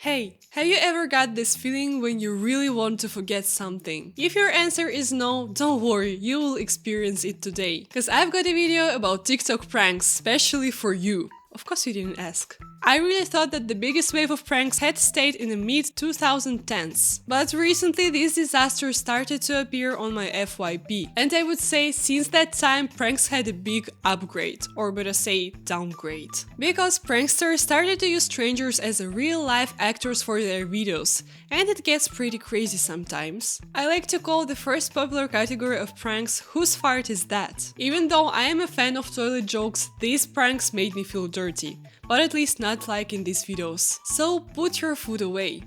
Hey, have you ever got this feeling when you really want to forget something? If your answer is no, don't worry, you will experience it today. Cause I've got a video about TikTok pranks specially for you. Of course you didn't ask. I really thought that the biggest wave of pranks had stayed in the mid-2010s. But recently these disasters started to appear on my FYP. And I would say since that time pranks had a big upgrade, or better say downgrade. Because pranksters started to use strangers as real-life actors for their videos, and it gets pretty crazy sometimes. I like to call the first popular category of pranks whose fart is that? Even though I am a fan of toilet jokes, these pranks made me feel dirty. But at least not like in these videos. So put your food away.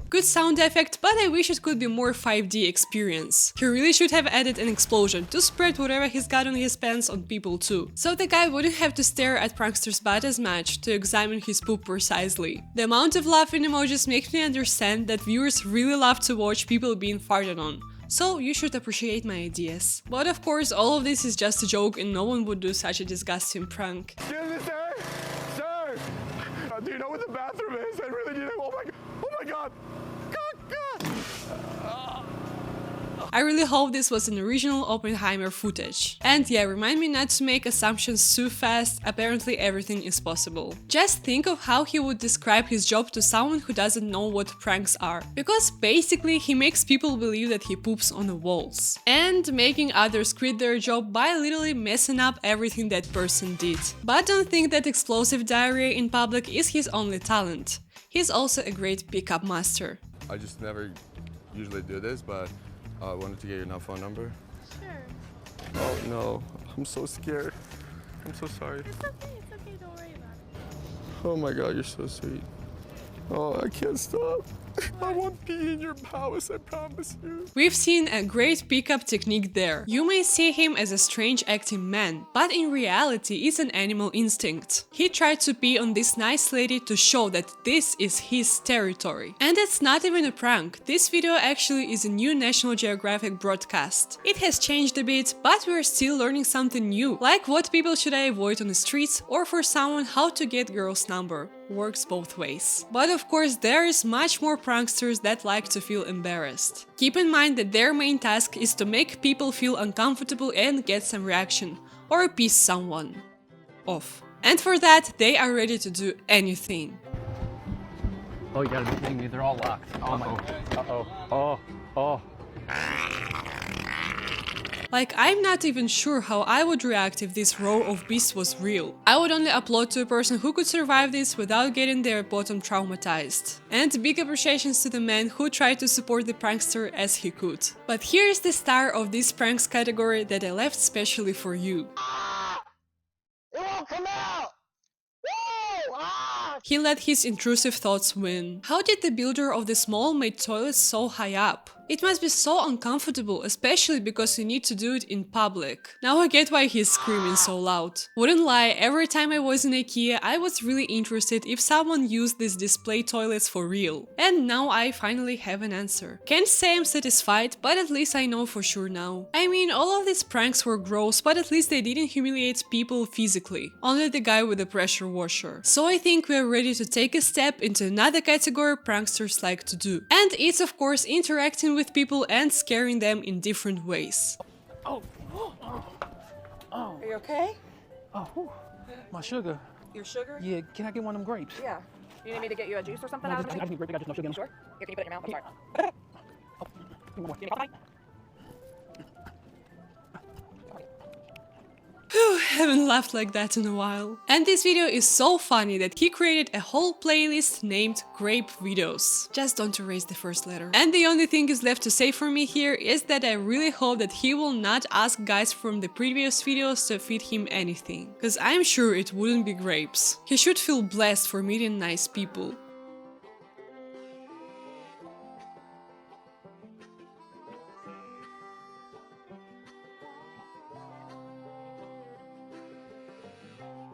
Good sound effect, but I wish it could be more 5D experience. He really should have added an explosion to spread whatever he's got on his pants on people too. So the guy wouldn't have to stare at Prankster's butt as much to examine his poop precisely. The amount of laughing emojis makes me understand that viewers really love to watch people being farted on. So you should appreciate my ideas. But of course all of this is just a joke and no one would do such a disgusting prank. Excuse me, sir? Sir! Do you know where the bathroom is? I really need it. Oh my god! I really hope this was an original Oppenheimer footage. And yeah, remind me not to make assumptions too fast, apparently everything is possible. Just think of how he would describe his job to someone who doesn't know what pranks are. Because basically he makes people believe that he poops on the walls. And making others quit their job by literally messing up everything that person did. But don't think that explosive diarrhea in public is his only talent. He's also a great pickup master. I just never usually do this, but I wanted to get your phone number. Sure. Oh no, I'm so scared. I'm so sorry. It's okay, don't worry about it. Oh my god, you're so sweet. Oh, I can't stop. I won't be in your house, I promise you. We've seen a great pickup technique there. You may see him as a strange acting man, but in reality it's an animal instinct. He tried to pee on this nice lady to show that this is his territory. And it's not even a prank. This video actually is a new National Geographic broadcast. It has changed a bit, but we're still learning something new, like what people should I avoid on the streets, or for someone how to get girl's number. Works both ways. But of course there is much more pranksters that like to feel embarrassed. Keep in mind that their main task is to make people feel uncomfortable and get some reaction, or piss someone off. And for that they are ready to do anything. Oh, you gotta be kidding me, they're all locked. Oh my, oh. Like, I'm not even sure how I would react if this row of beasts was real. I would only upload to a person who could survive this without getting their bottom traumatized. And big appreciations to the man who tried to support the prankster as he could. But here is the star of this pranks category that I left specially for you. It won't come out! Woo! Ah! He let his intrusive thoughts win. How did the builder of this mall make toilets so high up? It must be so uncomfortable, especially because you need to do it in public. Now I get why he's screaming so loud. Wouldn't lie, every time I was in IKEA, I was really interested if someone used these display toilets for real. And now I finally have an answer. Can't say I'm satisfied, but at least I know for sure now. I mean, all of these pranks were gross, but at least they didn't humiliate people physically. Only the guy with the pressure washer. So I think we're ready to take a step into another category pranksters like to do. And it's of course interacting with people and scaring them in different ways. Oh. Are you okay? Oh, whew. My sugar. Your sugar? Yeah, can I get one of them grapes? Yeah. You need me to get you a juice or something No, out I of just it? need grape, I got just no sugar in them. Sure. Here, can you put it in your mouth? I'm sorry. Give me more. You need coffee? Haven't laughed like that in a while. And this video is so funny that he created a whole playlist named Grape Videos. Just don't erase the first letter. And the only thing is left to say for me here is that I really hope that he will not ask guys from the previous videos to feed him anything. Cause I'm sure it wouldn't be grapes. He should feel blessed for meeting nice people.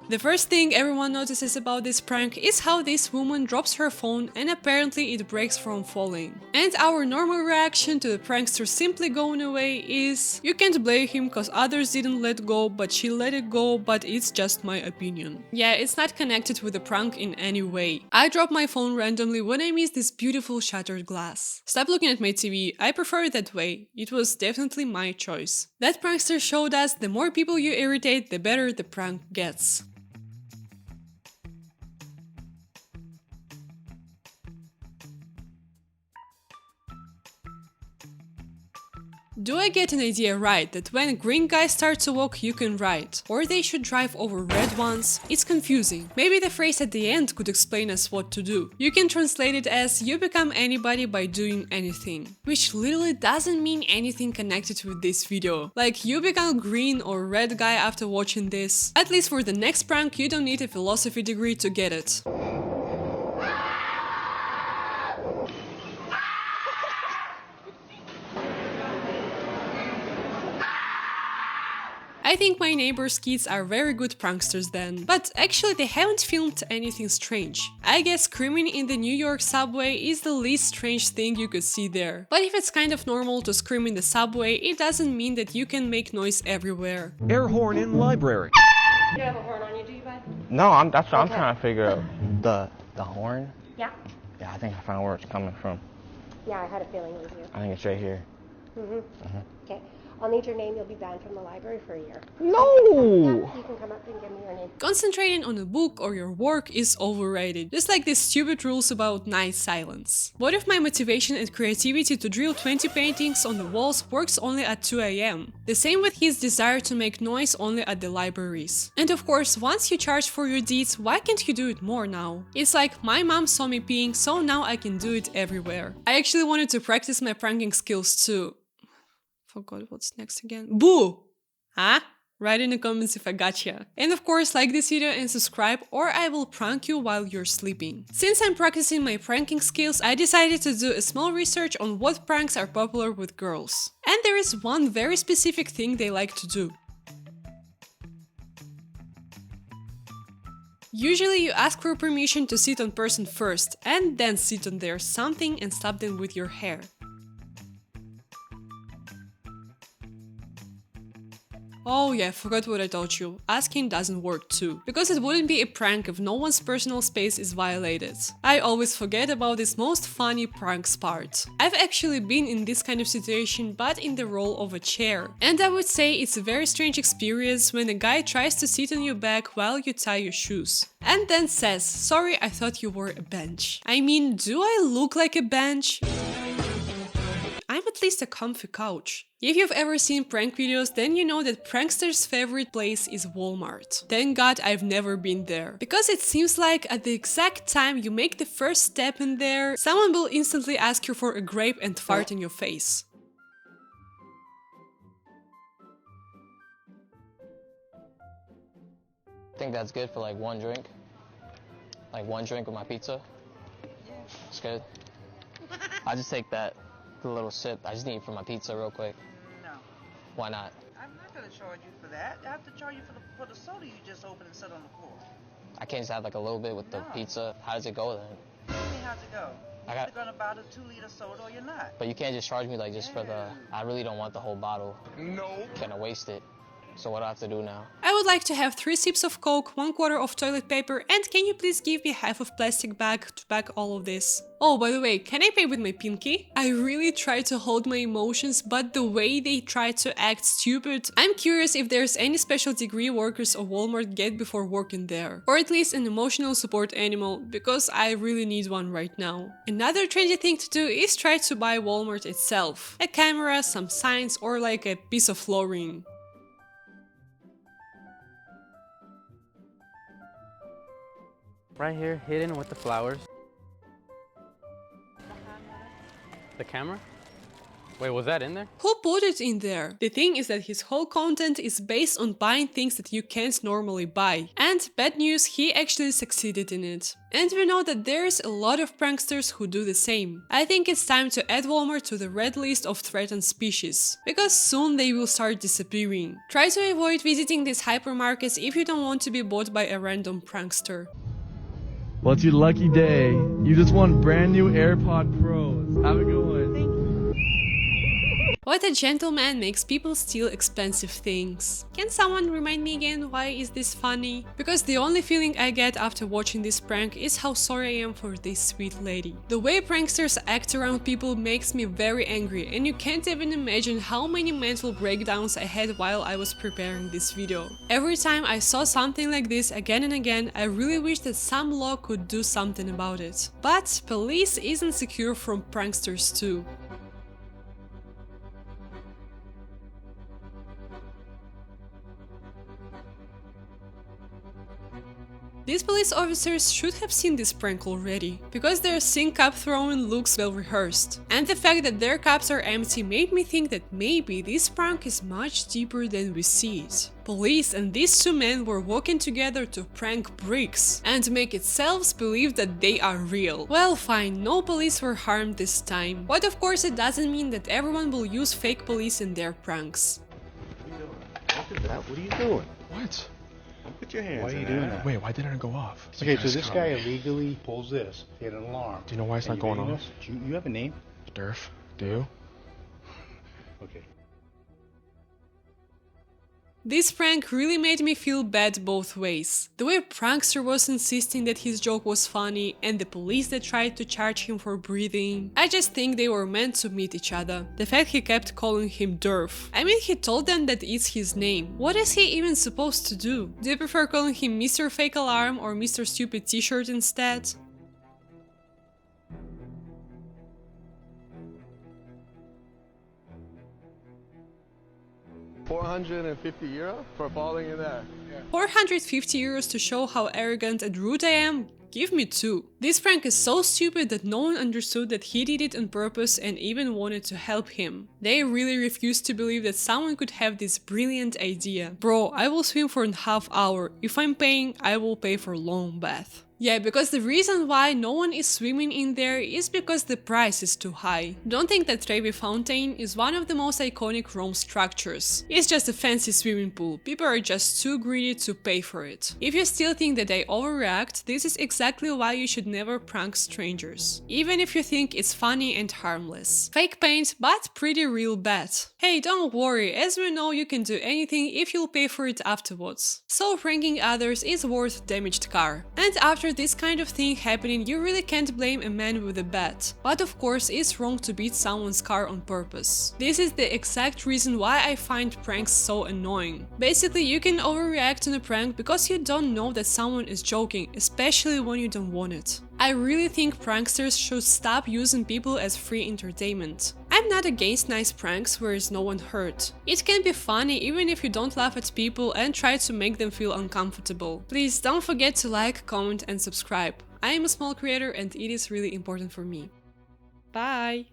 The first thing everyone notices about this prank is how this woman drops her phone and apparently it breaks from falling. And our normal reaction to the prankster simply going away is, you can't blame him cause others didn't let go, but she let it go, but it's just my opinion. Yeah, it's not connected with the prank in any way. I drop my phone randomly when I miss this beautiful shattered glass. Stop looking at my TV, I prefer it that way. It was definitely my choice. That prankster showed us the more people you irritate, the better the prank gets. Do I get an idea right that when green guys start to walk you can ride, or they should drive over red ones? It's confusing. Maybe the phrase at the end could explain us what to do. You can translate it as you become anybody by doing anything, which literally doesn't mean anything connected with this video. Like you become green or red guy after watching this. At least for the next prank you don't need a philosophy degree to get it. I think my neighbor's kids are very good pranksters then. But actually they haven't filmed anything strange. I guess screaming in the New York subway is the least strange thing you could see there. But if it's kind of normal to scream in the subway, it doesn't mean that you can make noise everywhere. Air horn in library. You have a horn on you, do you, bud? No, that's what I'm trying to figure out. The horn? Yeah. Yeah, I think I found where it's coming from. Yeah, I had a feeling it was you. I think it's right here. Okay. I'll need your name. You'll be banned from the library for a year. No! You can come up and give me your name. Concentrating on a book or your work is overrated, just like these stupid rules about night silence. What if my motivation and creativity to drill 20 paintings on the walls works only at 2 AM? The same with his desire to make noise only at the libraries. And of course, once you charge for your deeds, why can't you do it more now? It's like my mom saw me peeing, so now I can do it everywhere. I actually wanted to practice my pranking skills too. Forgot what's next again. Boo! Huh? Write in the comments if I gotcha. And of course, like this video and subscribe, or I will prank you while you're sleeping. Since I'm practicing my pranking skills, I decided to do a small research on what pranks are popular with girls. And there is one very specific thing they like to do. Usually you ask for permission to sit on person first, and then sit on their something and stop them with your hair. Oh yeah, forgot what I told you. Asking doesn't work too, because it wouldn't be a prank if no one's personal space is violated. I always forget about this most funny pranks part. I've actually been in this kind of situation, but in the role of a chair. And I would say it's a very strange experience when a guy tries to sit on your back while you tie your shoes. And then says, sorry, I thought you were a bench. I mean, do I look like a bench? I'm at least a comfy couch. If you've ever seen prank videos, then you know that pranksters' favorite place is Walmart. Thank God I've never been there. Because it seems like at the exact time you make the first step in there, someone will instantly ask you for a grape and fart in your face. I think that's good for like one drink. Like one drink with my pizza. It's good. I'll just take that. A little sip. I just need it for my pizza real quick. No. Why not? I'm not going to charge you for that. I have to charge you for the soda you just opened and set on the floor. I can't just have like a little bit with the pizza. How does it go then? What do you mean, how's it go? You're either going to buy the 2-liter soda or you're not. But you can't just charge me like just for the... I really don't want the whole bottle. No. Kind of waste it. So what do I have to do now? I would like to have 3 sips of Coke, 1/4 of toilet paper, and can you please give me half of plastic bag to pack all of this? Oh, by the way, can I pay with my pinky? I really try to hold my emotions, but the way they try to act stupid. I'm curious if there's any special degree workers of Walmart get before working there. Or at least an emotional support animal, because I really need one right now. Another trendy thing to do is try to buy Walmart itself. A camera, some signs, or like a piece of flooring. Right here, hidden with the flowers. The camera? Wait, was that in there? Who put it in there? The thing is that his whole content is based on buying things that you can't normally buy. And bad news, he actually succeeded in it. And we know that there's a lot of pranksters who do the same. I think it's time to add Walmart to the red list of threatened species, because soon they will start disappearing. Try to avoid visiting these hypermarkets if you don't want to be bought by a random prankster. Well, it's your lucky day. You just won brand new AirPod Pros. Have a good one. Thank you. What a gentleman makes people steal expensive things. Can someone remind me again why is this funny? Because the only feeling I get after watching this prank is how sorry I am for this sweet lady. The way pranksters act around people makes me very angry, and you can't even imagine how many mental breakdowns I had while I was preparing this video. Every time I saw something like this again and again, I really wish that some law could do something about it. But police isn't secure from pranksters too. These police officers should have seen this prank already, because their sink cup throwing looks well rehearsed. And the fact that their cups are empty made me think that maybe this prank is much deeper than we see it. Police and these two men were working together to prank bricks and make itself believe that they are real. Well, fine, no police were harmed this time. But of course it doesn't mean that everyone will use fake police in their pranks. What are you doing? What? Put your hands Why are you in doing there. that? Wait, why didn't it go off? Okay, so this guy illegally pulls this. He had an alarm. Do you know why it's And not going you off? You have a name? Durf, do you? Okay. This prank really made me feel bad both ways. The way prankster was insisting that his joke was funny and the police that tried to charge him for breathing. I just think they were meant to meet each other. The fact he kept calling him Durf. I mean, he told them that it's his name. What is he even supposed to do? Do you prefer calling him Mr. Fake Alarm or Mr. Stupid T-shirt instead? €450 for falling in there. 450 euros to show how arrogant and rude I am? Give me 2. This prank is so stupid that no one understood that he did it on purpose and even wanted to help him. They really refused to believe that someone could have this brilliant idea. Bro, I will swim for a half hour. If I'm paying, I will pay for long bath. Yeah, because the reason why no one is swimming in there is because the price is too high. Don't think that Trevi Fountain is one of the most iconic Rome structures. It's just a fancy swimming pool, people are just too greedy to pay for it. If you still think that I overreact, this is exactly why you should never prank strangers. Even if you think it's funny and harmless. Fake paint, but pretty real bad. Hey, don't worry, as we know you can do anything if you'll pay for it afterwards. So pranking others is worth damaged car. And after this kind of thing happening, you really can't blame a man with a bat. But of course, it's wrong to beat someone's car on purpose. This is the exact reason why I find pranks so annoying. Basically, you can overreact on a prank because you don't know that someone is joking, especially when you don't want it. I really think pranksters should stop using people as free entertainment. I'm not against nice pranks where is no one hurt. It can be funny even if you don't laugh at people and try to make them feel uncomfortable. Please don't forget to like, comment and subscribe. I am a small creator and it is really important for me. Bye!